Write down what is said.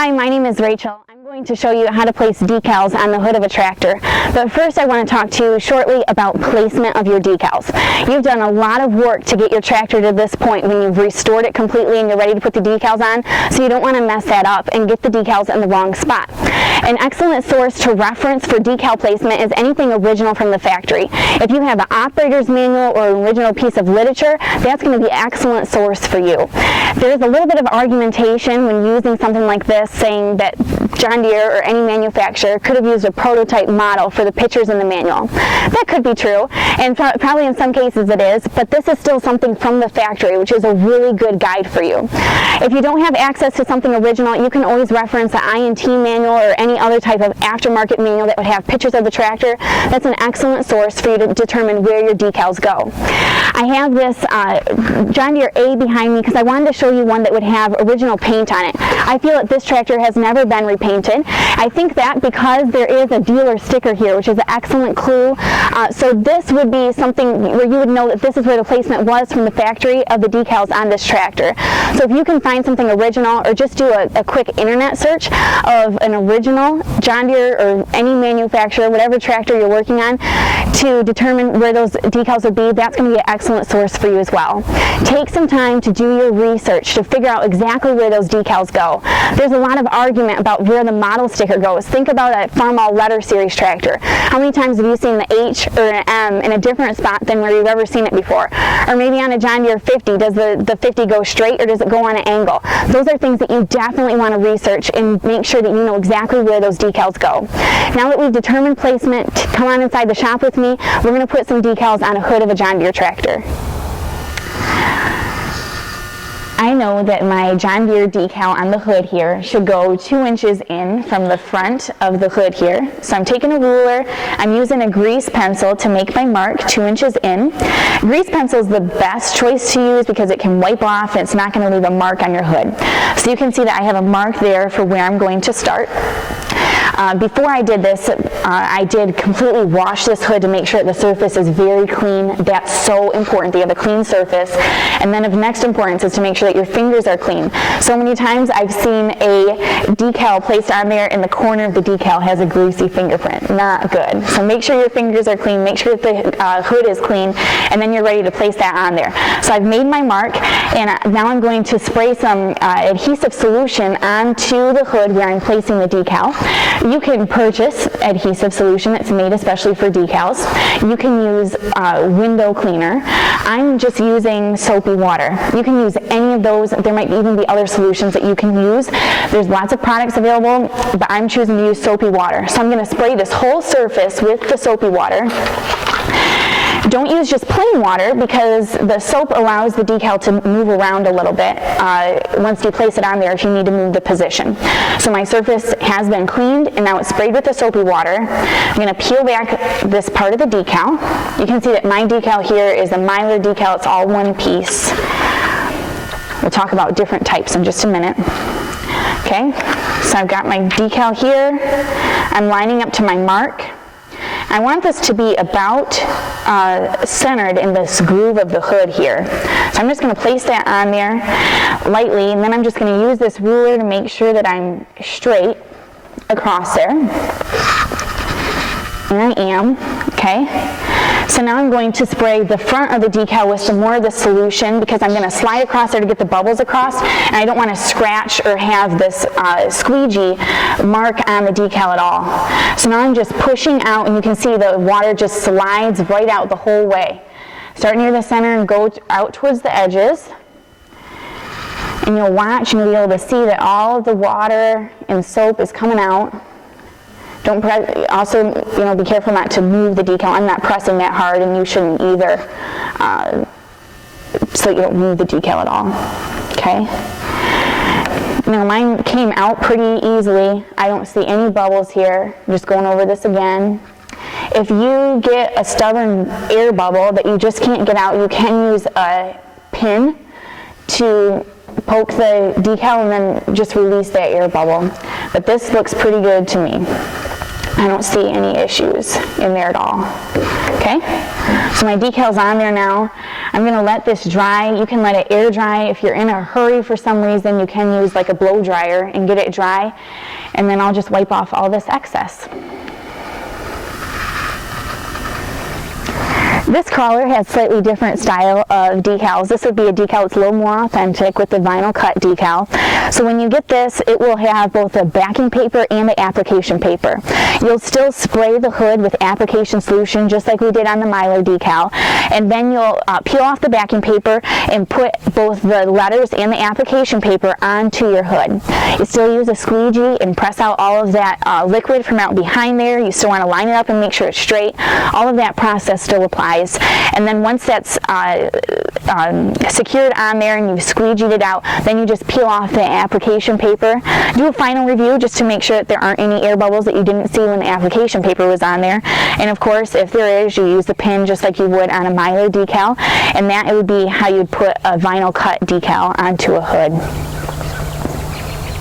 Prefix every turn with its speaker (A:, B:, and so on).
A: Hi, my name is Rachel. I'm going to show you how to place decals on the hood of a tractor. But first I want to talk to you shortly about placement of your decals. You've done a lot of work to get your tractor to this point when you've restored it completely and you're ready to put the decals on, so you don't want to mess that up and get the decals in the wrong spot. An excellent source to reference for decal placement is anything original from the factory. If you have an operator's manual or an original piece of literature, that's going to be an excellent source for you. There's a little bit of argumentation when using something like this, saying that John Deere or any manufacturer could have used a prototype model for the pictures in the manual. That could be true, and probably in some cases it is, but this is still something from the factory, which is a really good guide for you. If you don't have access to something original, you can always reference the INT manual or any other type of aftermarket manual that would have pictures of the tractor. That's an excellent source for you to determine where your decals go. I have this John Deere A behind me because I wanted to show you one that would have original paint on it. I feel that this tractor has never been repainted. I think that because there is a dealer sticker here, which is an excellent clue. So this would be something where you would know that this is where the placement was from the factory of the decals on this tractor. So if you can find something original, or just do a quick internet search of an original John Deere or any manufacturer, whatever tractor you're working on, to determine where those decals would be, that's going to be an excellent source for you as well. Take some time to do your research to figure out exactly where those decals go. There's a lot of argument about where the model sticker goes. Think about a Farmall Letter Series tractor. How many times have you seen the H or an M in a different spot than where you've ever seen it before? Or maybe on a John Deere 50, does the 50 go straight or does it go on an angle? Those are things that you definitely want to research and make sure that you know exactly where those decals go. Now that we've determined placement, come on inside the shop with me. We're going to put some decals on a hood of a John Deere tractor. I know that my John Deere decal on the hood here should go 2 inches in from the front of the hood here. So I'm taking a ruler, I'm using a grease pencil to make my mark 2 inches in. Grease pencil is the best choice to use because it can wipe off and it's not going to leave a mark on your hood. So you can see that I have a mark there for where I'm going to start. Before I did this, I did completely wash this hood to make sure that the surface is very clean. That's so important, that you have a clean surface. And then of next importance is to make sure that your fingers are clean. So many times I've seen a decal placed on there and the corner of the decal has a greasy fingerprint. Not good. So make sure your fingers are clean, make sure that the hood is clean, and then you're ready to place that on there. So I've made my mark, and now I'm going to spray some adhesive solution onto the hood where I'm placing the decal. You can purchase adhesive solution that's made especially for decals. You can use window cleaner. I'm just using soapy water. You can use any of those. There might even be other solutions that you can use. There's lots of products available, but I'm choosing to use soapy water. So I'm going to spray this whole surface with the soapy water. Don't use just plain water because the soap allows the decal to move around a little bit once you place it on there if you need to move the position. So my surface has been cleaned and now it's sprayed with the soapy water. I'm going to peel back this part of the decal. You can see that my decal here is a Mylar decal. It's all one piece. We'll talk about different types in just a minute. Okay, so I've got my decal here. I'm lining up to my mark. I want this to be about centered in this groove of the hood here. So I'm just going to place that on there lightly, and then I'm just going to use this ruler to make sure that I'm straight across there. And I am, okay. So now I'm going to spray the front of the decal with some more of the solution because I'm going to slide across there to get the bubbles across, and I don't want to scratch or have this squeegee mark on the decal at all. So now I'm just pushing out, and you can see the water just slides right out the whole way. Start near the center and go out towards the edges. And you'll watch and you'll be able to see that all of the water and soap is coming out. Don't also, be careful not to move the decal. I'm not pressing that hard, and you shouldn't either, so you don't move the decal at all. Okay. Now mine came out pretty easily. I don't see any bubbles here. I'm just going over this again. If you get a stubborn air bubble that you just can't get out, you can use a pin to poke the decal and then just release that air bubble. But this looks pretty good to me. I don't see any issues in there at all. Okay, so my decal's on there now. I'm going to let this dry. You can let it air dry. If you're in a hurry for some reason, you can use like a blow dryer and get it dry, and then I'll just wipe off all this excess. This crawler has slightly different style of decals. This would be a decal that's a little more authentic with the vinyl cut decal. So when you get this, it will have both the backing paper and the application paper. You'll still spray the hood with application solution just like we did on the Mylar decal, and then you'll peel off the backing paper and put both the letters and the application paper onto your hood. You still use a squeegee and press out all of that liquid from out behind there. You still want to line it up and make sure it's straight. All of that process still applies. And then once that's secured on there and you've squeegeed it out, then you just peel off the application paper. Do a final review just to make sure that there aren't any air bubbles that you didn't see when the application paper was on there. And of course, if there is, you use the pin just like you would on a Mylar decal, and that would be how you'd put a vinyl cut decal onto a hood.